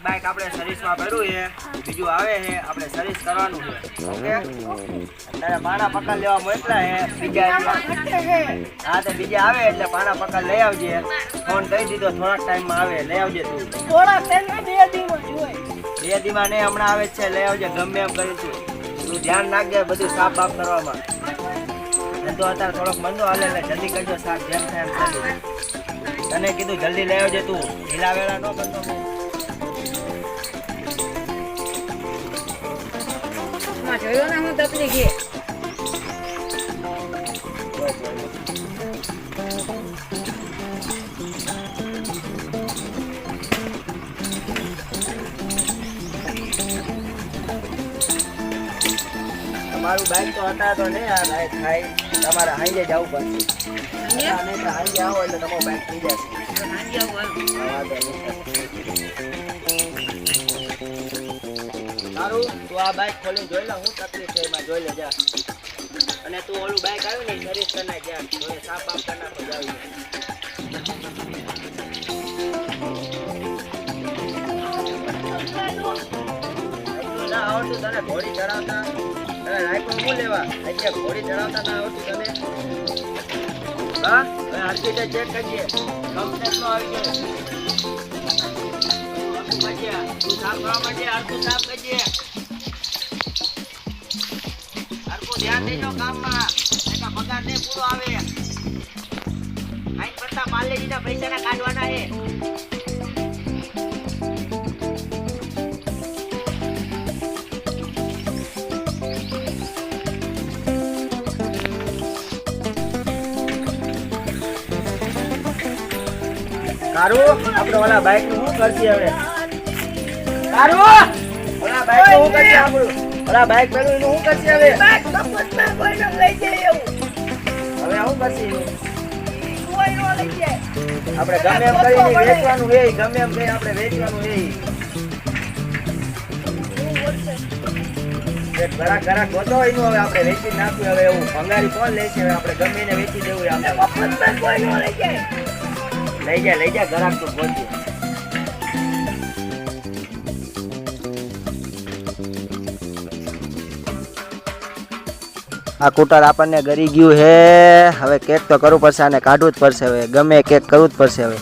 Bike આપણે સર્વિસમાં ભર્યું છે, બીજું આવે છે આપણે સર્વિસ કરવાનું છે. ઓકે અત્યારે પાણા પકડ લેવા મોકલા છે બીજા. હા તો બીજા આવે એટલે પાણા પકડ લઈ આવજે. ફોન કરી દીધો થોડાક ટાઈમમાં આવે, લઈ આવજે તું. થોડા ટાઈમમાં 2 દિવસ જોઈએ. 2 દીમાં નહીં, હમણાં આવે છે, લઈ આવજે. ગમે એમ કરીશું, તું ધ્યાન રાખજે બધું સાફ બાફ કરવામાં. ધંધો અત્યારે થોડોક મંદો હાલે એટલે જલ્દી કરજો સાફ, જેમ થાય એમ કરજો. તને કીધું જલ્દી લઈ આવજે તું, ઢીલા વેળા ન કરતો. જોયો ને હું તકલીફ છે. તમારું બાઈક તો હતા તો નહીં આ લાઈક થાય, તમારે હાઈજે જવું પડશે. નહીં તો હાઈજે આવો એટલે તમારું બાઈક થઈ જશે. સારું, તું આ બાઈક ખોલી જોઈ લે, હું તકલીફ છે એમાં જોઈ લે જા. અને તું ઓલું બાઈક આવ્યું ને સર્વિસ કરી નાખ જા, જોડે સાફ બાફ કરી નાખો જાવ. ના આવડતું તને ઘોડી ચડાવતા, તને રાયકો શું લેવા અત્યારે ઘોડી ચડાવતા ના આવડતું તને? હા હવે હરકી ચેક કરજે, કમ્પ્લેટ નો આવી જાય. તું સાફ કરવા માટે હરકું સાફ કરજે, હરકું ધ્યાન દેજો કામમાં, એટલે પગાર ને પૂરો આવે. આઈ કરતા પાર્લેજીના પૈસા કાઢવાના છે. કારું આપણે ઓલા બાઈક નું શું કરશે હવે? કારું ઓલા બાઈક નું શું કરશે આપણું? ઓલા બાઈક પેલું એનું શું કરશે હવે? બાઈક કપટમાં કોઈને લઈ જાય એવું. હવે શું કરશે એનું? કોઈ નો લઈ જાય. આપણે ગમે એમ કરીને વેચવાનું છે, ગમે એમ કરીને આપણે વેચવાનું છે. ઘરાક ગોતો એનું હવે આપણે વેચી નાખ્યું. હવે એવું ભંગારી કોણ લે છે? હવે આપણે ગમે એને વેચી દેવું. આપણે કપટમાં કોઈ નો લઈ જાય. લઈ જા ઘરાક તો પહોંચી. આ કૂટર આપણને ગરી ગયું હે. હવે કેક તો કરવું પડશે, અને કાઢવું જ પડશે. હવે ગમે કેક કરવું જ પડશે. હવે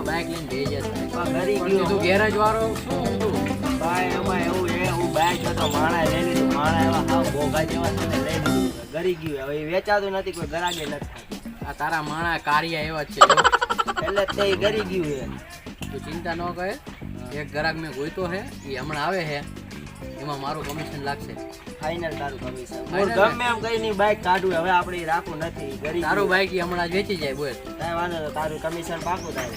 બાઈક લઈને જઈ જતા ગરી ગયું ગેરેજ વાળો શું ભાઈ એમાં એવું છે, હું બાઈક હતો માણા લઈ લીધું. માણા એવા હાવ બોગા જેવા છે ને લઈ લીધું, ગરી ગયું. હવે એ વેચાતું નથી, કોઈ ગરાગે નથી. આ તારા માણા કાર્ય એવા જ છે એટલે તે ગરી ગયું છે. તું ચિંતા ન કરે, એક ગ્રાહક મેં ગોઈતો છે, એ હમણાં આવે છે, એમાં મારું કમિશન લાગશે. ફાઇનલ તારું કમિશન. ગમે એમ કઈ બાઈક કાઢવું, હવે આપણે રાખવું નથી. ગરી તારું બાઈક હમણાં જ વેચી જાય. બોલ કઈ વાંધો નહીં, તારું કમિશન પાકું થાય.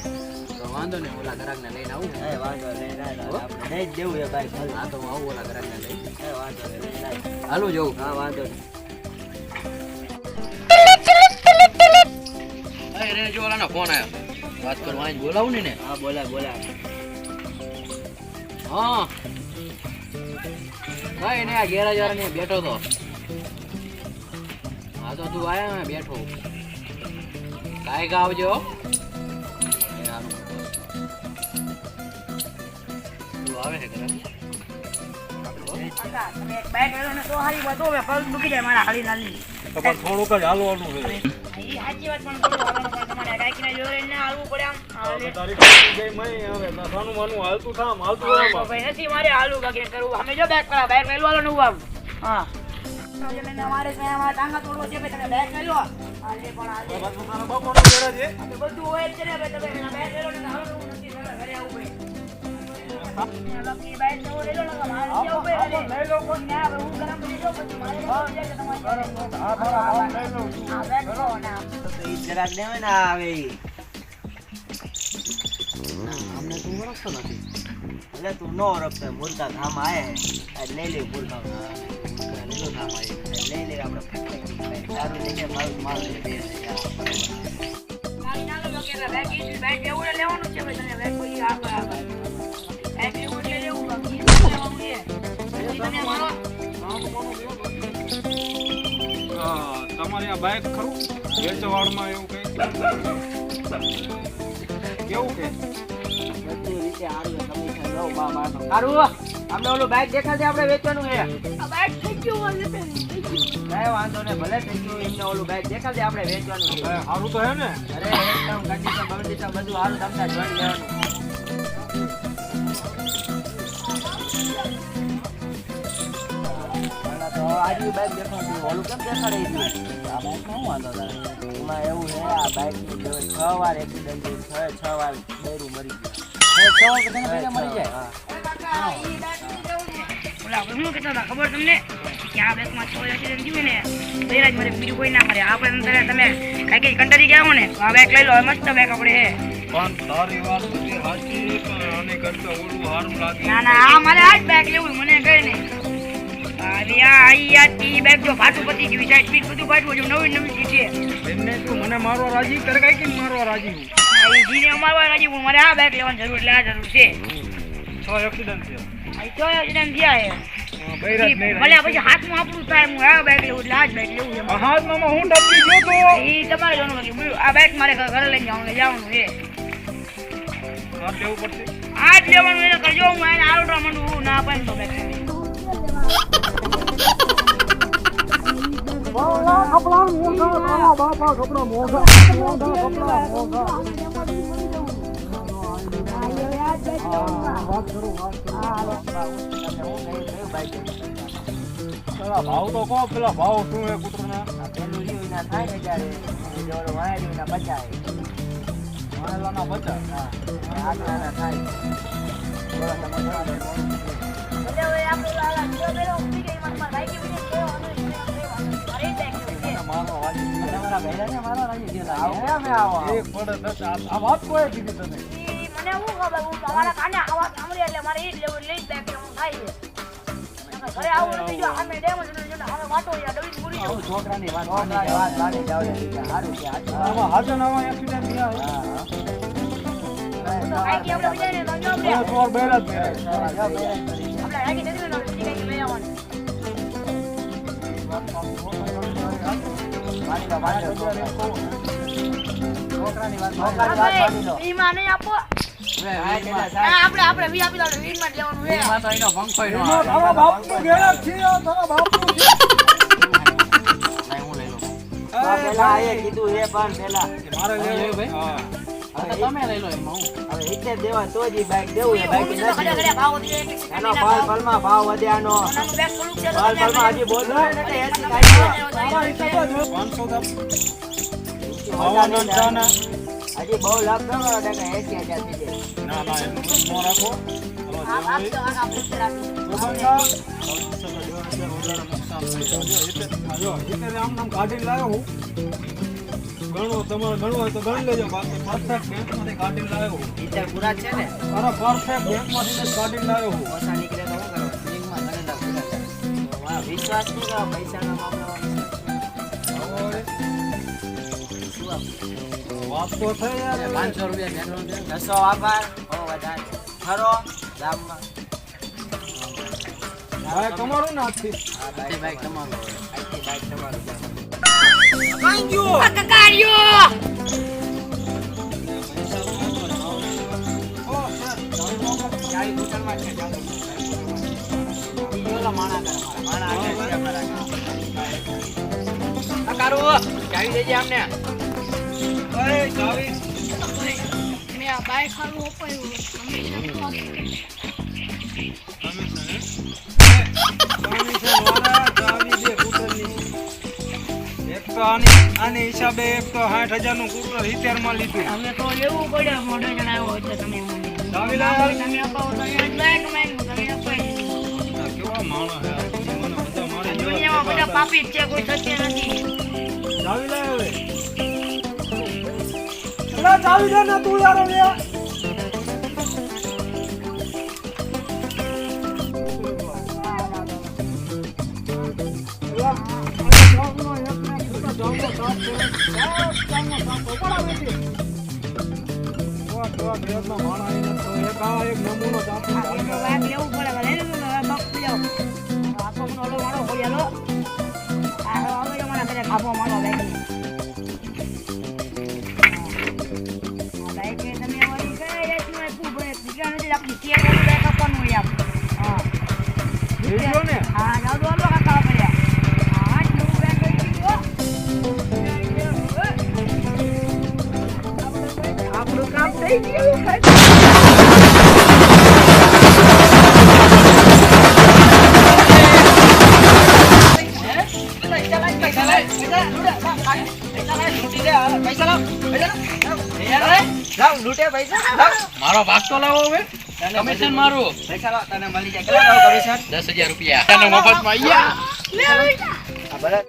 તો વાંધો નહીં, ઓલા ગ્રાહક ને લઈને આવું. કઈ વાંધો નહીં, આપણે નહીં જ દેવું એ બાઈક. હા તો હું આવું ઓલા ગ્રાહક ને લઈ. કઈ વાંધો નહીં, હાલું જવું. હા વાંધો નહીં. રેજો ઓલાનો ફોન આવ્યો, વાત કરવા આજ બોલાવું ને. હા બોલા. હા ભાઈ ને આ ગેરેજ વાળા બેઠો તો. હા તો તું આયા મેં બેઠો. કાંઈક આવજો. તું આવે છે ઘરે? બાઈક વેલો ને તો હારી બધો હવે પગ દુખી જાય મારા હાલી નાલી. તો પણ થોડુંક જ હાલવાનું છે. ઈ સાચી વાત, પણ થોડું હાલવાનું પણ તમારે બાઈકને જોડે ને હાલવું પડે આમ. તારી પાસે જઈ મય હવે સાનું માનું હાલતું થામ હાલતું તો આમાં. ભાઈ નથી મારે હાલવું બાકી કરવું. અમે જો બાઈક પેલા બાઈક વેલો વાળો નું આમ. હા અમારે ટાંગા તોડવો છે ભાઈ, તમે બાઈક વેલો હાલે પણ હાલે પાછું તારા બાપાનો ઘેરા છે. બધું હોય જ છે ને ભાઈ. તમે પેલા બાઈક વેલો ને હાલવું નથી, તમે ઘરે આવું ભાઈ. બાકી બાઈક નવો લેલો ને મારે જવું ભાઈ. લઈ લો કોઈ ના હવે હું ગરમ કરી દઉં પછી મારે જવું છે કે તમારે હા બરાબર લઈ લઉં છું. હા બાઈક લો ના તો ઈ જરાક ને હોય ને આવે ઈ. અમને તું ઓળખતો નથી. એટલે તું નો ઓળખતો, મુર્ગા ગામ આયા હે. લઈ લે મુર્ગા લીલો કામ આવી. લઈ લે આપણે. તારું લઈ ગયા મારું માલ લઈ બે. ગાડી ના લો કે બાઈક ઈ બાઈક એવું લેવાનું છે ભાઈ. તમે બાઈક કોઈ આ બાઈક એવું લેવું બાકી લેવાનું છે. તમે મારો તમારે આ બાઇક ખરું વેચવાડમાં એવું કઈ કેવું કે બધી રીતે આડું કમિશન લઉં બા બા સારું આપણે ઓલું બાઈક દેખાડે આપણે વેચવાનું છે આ બાઈક થઈ ગયું હોય એટલે કાંઈ વાંધો નહીં ભલે થઈ ગયું એમને ઓલું બાઈક દેખાડે આપણે વેચવાનું છે સારું તો હે ને અરે એકદમ કંડીશન બંડીશન બધું સારું તમને જોઈ લેવાનું તો આજની બાઈક દેખાડું ઓલું કેમ દેખાડે આ બાઈકમાં શું વાંધો તારે એમાં એવું છે આ બાઈકની જો 6 વાર એક્સિડન્ટ થયું 6 વાર બૈરું મરી ગયું 6 વાર બધા મરી જાય હા ઓલા હું કહેતો હતા ખબર તમને કે આ બેકમાં 6 એક્સિડન્ટ થયું ને બેરાજ મરે બીજું કોઈ ના મરે આપણે તમે કઈ કંટાળી ગયા હો ને તો આ બેક લઈ લો મસ્ત બેક આપણે હે પણ તારી વાત બધી સાચી પણ આને કરતા ઓલું સારું લાગે ના ના આ મારે આ જ બેક લેવું મને કહે ને અરે આ ઈ બેક જો ફાટું પતી ગયું સાઈડ સ્પીડ બધું ફાટવું જો નવી નવી છે એમને તું મને મારવા રાજી કરે કઈ કે મારવા રાજી હું આ જીને અમારવા રાજી પણ મારે આ બેક લેવાની જરૂર એટલે આ જરૂર છે 6 એક્સિડન્ટ થયા આ તો એક્સિડન્ટ થયા હે બૈરાજ નહીં ભલે પછી હાથમાં આપણું થાય હું આ બેક લેવું એટલે આ જ બેક લેવું છે આ હાથમાં હું ડબલી ગયો તો ઈ તમારે જોવાનું બાકી આ બેક મારે ઘરે લઈને જવાનું છે આ લેવું પડશે આ જ લેવાનું એને કરજો હું એને આરોડવા માંડું ના પણ તો બેક ભાવ તો કહો પેલા ભાવ શું હે કૂતરના પેલું રહ્યું એના થાય ને ત્યારે બીજો ઓલો વાયર્યું એના બચાવે મારેલાના બચા આગળના થાય બોલો તમે ઘણા હવે આપણે આ જો બેરો ઉઠી ગઈ મનમાં ભાઈ કે બીજે કેવો અને મારે બેક લેવું છે મારવા રાજી તમારા ભેડાને મારા રાજી જેલા આવો કેમ આવો એક પડે દસ આ વાત કોઈ કીધી તને ઈ મને હું ખબર હું તમારા કાને આવાજ સાંભળી એટલે મારે ઈ જ લેવું લઈ બેક લેવું થાય છે ઘરે આવું નથી જો અમે ડેમો જો હવે વાટો યા ડબલી પૂરી જાવ છોકરાની વાત માની જાવ ને સારું છે આમાં હાજર નવા એક્સિડન્ટ થયા આઈ કે આપણે બજાને લંજો હે ચોર બૈરાજ ને આપણે આઈ કે નથી ને કઈ લઈ આવવાનું છોકરાની વાત ઈ માં નહીં આપો આપણે વી આપી દો વીર માં લેવાનું હે એમાં તો એનો પંખોય નો એનો આવે. તારા બાપનો ઘેર છે તારા બાપનો નહીં, હું લઈ લઉં. પેલા આયે કીધું એ પણ પેલા મારે લેવું ભાઈ. હા હવે તો તમે લઈ લો એમાં હું. હવે ઇત્તેર દેવા તો જ ઈ બાઈક દેવું એ બાઈક ઘરે નથી ઘરે ભાવ દે એનો પલમાં ભાવ વધ્યાનો નાનું બેગ થોડુંક છે તો પલમાં હજી બોલ ને એટલે 80 થાય તારા હિસાબે જ 500 દા છે. આવાનંદ ચાના હજી બહુ લાભ ન કરો કે 80,000 થઈ જાય ના ના એમ નો રાખો આ આપજો આ આપણે રાખી કાઢી લાવ્યો હું ગણો તમારે ગણવું હોય તો ગણી લેજો બાકી પરફેક્ટ બેંકમાંથી કાઢી લાવ્યો હું ઇત્તેર પૂરા જ છે ને અરે પરફેક્ટ બેંકમાંથી જ કાઢી લાવ્યો હું ઓછા નીકળે તો શું કરવાનું લિંકમાં ગણેલા પૂરા છે. વાહ, વિશ્વાસ નહીં કરો પૈસાના મામલામાં હવે શું આપું? વાત તો થઈ યાર 500 રૂપિયા પેટ્રોલ છે. નસો આભાર બહુ વધારે ખરો ગામમાં ભાઈ તમારું ના થી તે બાઈક તમારું હોય. આજથી બાઈક તમારું છે. કકારિયો ચાવી બોટલમાં છે, ચાવી બોટલમાં. ઈ ઓલા માણા કરે મારા. માણા આગળ છે અમારા ગામ. આ કારું, ચાવી દેજે અમને. અરે ચાવી મે આ બાઈક ખાલું ઓપાયું કમિશન વાળા ચાવી દે કૂતરની એક તો આની હિસાબે એક તો 60,000 નું કૂતર 70 માં લીધું અમે તો લેવું પડે મોઢે જણાવ્યો એટલે તમે મને ચાવી લાવ તમે અપાવો તો અહીંયા બાઈક માંગ્યું તમે અપાઈ કેવા માણસ હે મને બધા મારી દુનિયામાં બધા પાપી જ છે કોઈ સત્ય નથી ચાવી લાવ હવે એલા ચાવી દે ને તું યાર હવે એક નમૂનો ચાપી આ તો બાઈક લેવું પડે ભલે ને બાપ લેવો આખો મને ઓલો વાળો હોય હાલો આ હવે અમારા ઘરે ખાપો મારો બાઈક ખાલી આપણી શેર વાળું બેગ આપવાનું હોય આમ. હા. જોઈજો ને હા, જાઓ તો હાલો કાકા પડ્યા. હા, નવું બેગ લઈ લીધું, હો. આપણું કામ થઈ ગયું. લાવ લૂંટે પૈસા લાવ મારો ભાગ તો લાવો હવે કમિશન મારું પૈસા લાવ તને મળી જાય કેટલા લાવ કમિશન 10,000 રૂપિયા તને મફતમાં આયા આ ભલે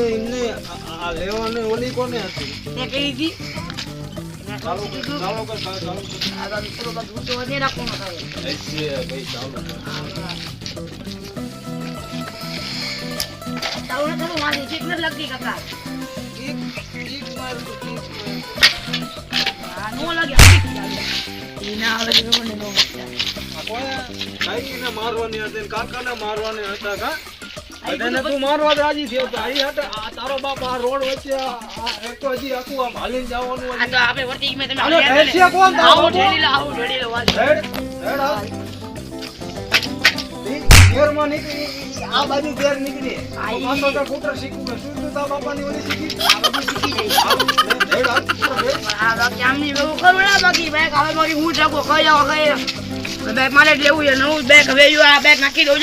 એમને આ લેવાની ઓલી કોને હતી ચાલો કર ચાલો કર એસી ભાઈ ચાલો લગતી કાકા એક માર તો નો લાગે એના આવે તો મને નો કાઈકીને મારવાની હતી ને કાકાને મારવાની હતા કા બધાને તું મારવા જ રાજી થયો તો આઈ હટ આ તારો બાપ આ રોડ વચ્ચે એક તો હજી આખું આમ હાલીને જવાનું આ તો આપણે વર્તી મે તમે હાલો ઢેસિયા કોણ તારો આવો ઢેડી લો વાલ હેડ હેડ આ ઘેરમાં નીકળી આ બાજુ ઘેર નીકળી પાછો તો કૂટર શીખું ને શું તું તારા બાપાની ઓલી શીખી આ બધું શીખી જાય હેડ આ આ બાકી આમની બહુ કરું ના બાકી બેગ હવે મારી હું જાગો કઈ જાવ કઈ બેગ મારે જ લેવું છે નવું બેગ હવે આ બેગ નાખી દઉં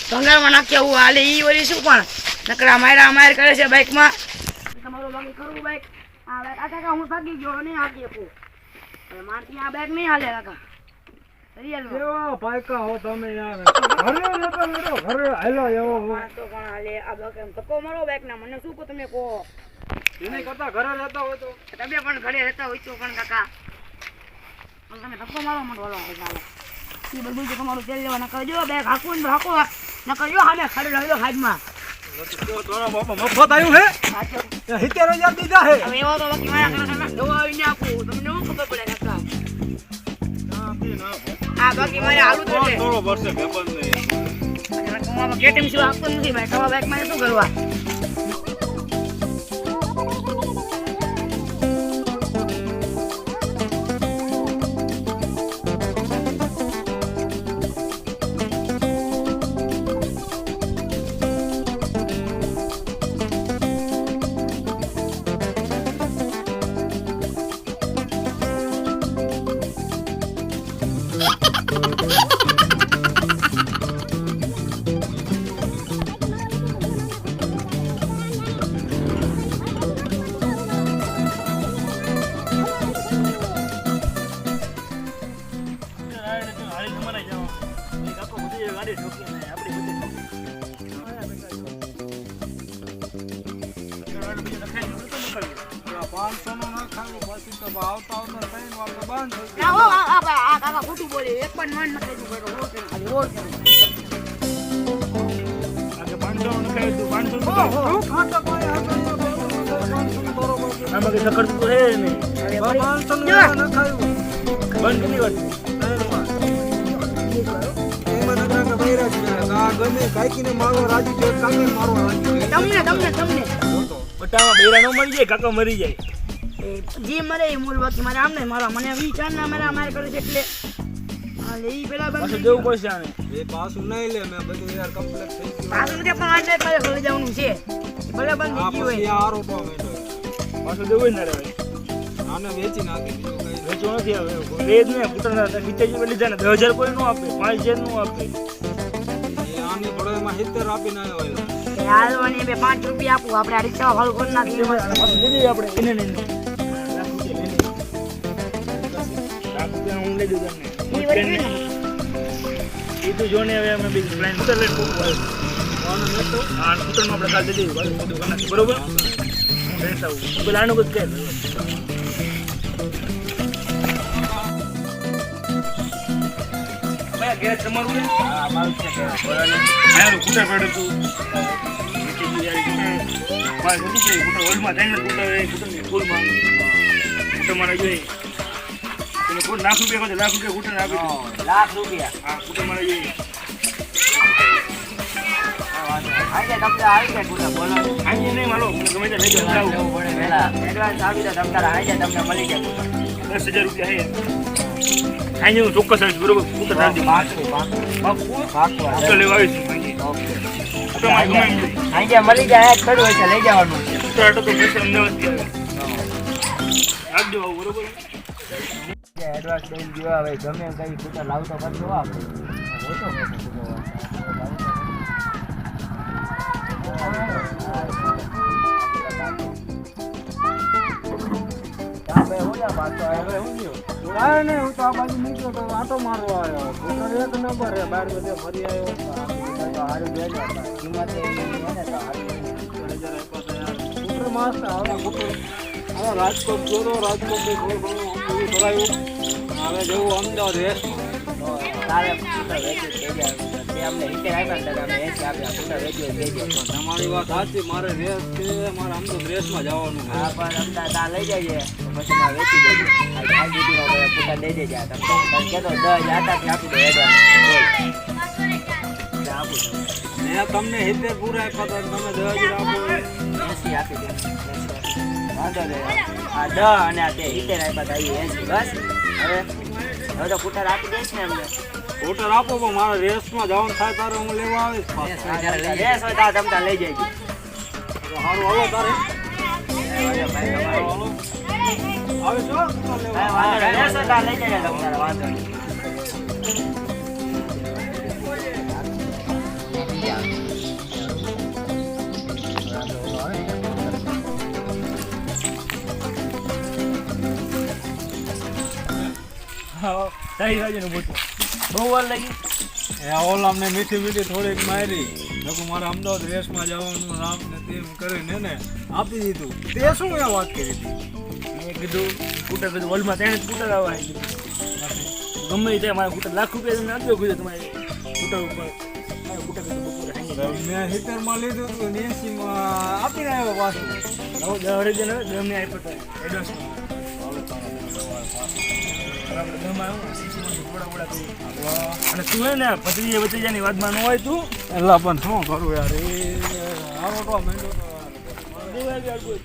ભંગારમાં નાખી આવું હાલે ઈ ઓલી શું પણ નકરા માર કરે છે બાઇકમાં તમારું બાકી કરવું બાઇક આ બેગ આ કાકા હું થાકી ગયો નહીં હાકી શકું હવે મારથી આ બેગ નહીં હાલે કાકા રિયલ કેવા પાયકા હો તમે યાર ઘરે હાલો એવો તો પણ હાલે આ બેગ એમ ધક્કો મારો બેગ ના મને શું કહો તમે કહો એને કરતા ઘરે રહેતા હોય તો તમે પણ ઘરે રહેતા હોય તો પણ કાકા પણ તમે ધક્કો મારો મને બોલો ચાલો એ બધું તો તમારું તેલ લેવા ન કરજો બેગ હાકું ને હાકો ન કરજો હામે ખડે રહેલો હાજમાં તારા બાપા મફત આવ્યું હે 70,000 દીધા હે હવે એવો તો બાકી મારા ઘરે તમે દવા આવીને આપું તમને શું ખબર પડે કાકા આ બાકી મારે આલુ તો છે થોડો વર્ષે બેબન ને કમાવા કેટીમ શું આપતો નથી ભાઈ કમા બેગ માં શું કરવા કાકા ખોટું બોલે એક પણ મન નથી રોડ ગમે કાઈકીને મારો રાજી છે કાકે મારો રાજી તમને બટામાં બૈરા નો મરી જાય કાકા મરી જાય જે મરે એ મૂળ બાકી મારે આમ નહીં મારા મને વિચાર ના મારે કરે છે એટલે હાલે ઈ પેલા પાછું દેવું પડશે આને એ પાછું નહીં લે મેં બધું યાર કમ્પ્લીટ થઈ ગયું પાછું નથી પણ આજે કાલે ઘરે જવાનું છે ભલે બંધ આ થઈ ગયું પછી હોય આ આરોપો મેં પાછું દેવું ના રે આને વેચી નાખી બીજું કઈ વેચો નથી આવે રેજ ને પુત્રના નીચે જે લીધા ને 10,000 કોઈ નો આપે 5,000 નો આપે એ આની પડોમાં 70 આપીને આવ્યો હોય હાલવાની બે 5 રૂપિયા આપું આપણે આ રિક્ષા ભાડું કરી નાખીએ પાછું દીધી આપણે એને નહીં હું લઈ દઉં તમને ઈ વળી ને એ તો જોને હવે અમે બીજું પ્લાન ઉતર લઈને હા ઉતરનું આપણે કાલ દઈ દઈએ બધું કરી નાખીએ બરોબર હું ફ્રેન્ડ્સ આવું પેલા આનું બધું કહે આ ગેસ તમારું છે? હા મારું છે કે બોલો ને. આયારું કૂટર પડ્યું હતું. નીચે ગયું યાર, કૂટર. મારે કીધું કે કૂટર હોલમાં જાય ને કૂટર એ કૂટરની ફૂલમાં. કૂટર મારે જોઈએ. તમે કોઈ લાખ રૂપિયા કહો તો લાખ રૂપિયા કૂટર આપી દો. લાખ રૂપિયા હા, કૂટર મારે જોઈએ. આજે તમને આવી જાય કુટર બોલો ને. આજે નહીં માલો, હું ગમે તે લઈ જાઉં, લાવું. જવું પડે વહેલા એડવાન્સ આપી દો તમારે આજે તમને મળી જાય કુટર 10,000 રૂપિયા હે. આજે હું ચોક્કસ આવીશ, બરોબર? કૂટર રાખી. પાકું કૂટર લેવા આવીશ હું આજે. કૂટર મારે ગમે એમ જોઈએ. આજે મળી જાય આ જ પડ્યું હોય છે લઈ જવાનું છે કૂટર હાટો તો પૈસા અમદાવાદથી આવે. રાખજો આવું, બરોબર? એડવાન્સ દઈ દો હવે ગમે એમ કઈ કુટર લાવતો કરશો આપણે ઓછો જોડાય ને હું તો આ બાજુ નીકળ્યો તો આટો મારવા આવ્યો કૂટર એક નંબર છે બાર બધે ફરી આવ્યો કૂટર મસ્ત હવે કૂટર હવે રાજકોટ જોતો રાજકોટ થી થોડું ઘણું પૂરું કરાયું હવે જવું અમદાવાદ રેસ્ટ તમારી વાત સાચી મારે રેસ છે મારે આમ તો રેસમાં જવાનું છે લઈ જઈએ પછી માં વેચી દેજો પૂટા દઈ દેજે કેતો 10,000 આપી દો એડવાન્સ આપું મેં તમને 70 પૂરા આપ્યા હતા તમે 10,000 આપો 80 આપી દે વાંધો નહીં આ 10 અને આ તે 70 આપ્યા હતા એ 80 બસ હવે તો કૂટર આપી દઈશ ને અમને કૂટર આપો પણ મારે રેસમાં જવાનું થાય તારે હું લેવા આવીશ પાછો. રેસ હોય તો તમે લઈ જજો સારું હાલો તારે વાંધો આવે છો લેવા નહીં રેસ હોય તો લઈ જજો તમારે વાંધો નહીં હા, તારી બાજુનું મોટું. બહુ વાર લાગી. એ ઓલ અમને મીઠી મીઠી થોડીક મારી લોકો મારે અમદાવાદ રેસમાં જવાનું આમ ને તેમ કરીને ને આપી દીધું તે શું એ વાત કરી હતી મેં કીધું કૂટર કીધું હોલમાં તેને કૂટર આવવા ગમે તે મારા કૂટર લાખ રૂપિયા તમે આપ્યો કીધું તમારે કૂટર ઉપર મારે કૂટર કીધું બપોરે હાંજે મેં 70 માં લીધું હતું 80 માં આપીને આવ્યો પાછું નવો 10,000 ગમે આપ્યો તો એડવાન્સમાં. આપણે ઘરમાં આવું સીસીમાંથી થોડા કરી અને તું હે ને ભત્રીજાની વાતમાં ન હોય તું એટલે પણ શું કરું યાર એ આરોટવા માંડ્યો તો દેવાય બી આટલું.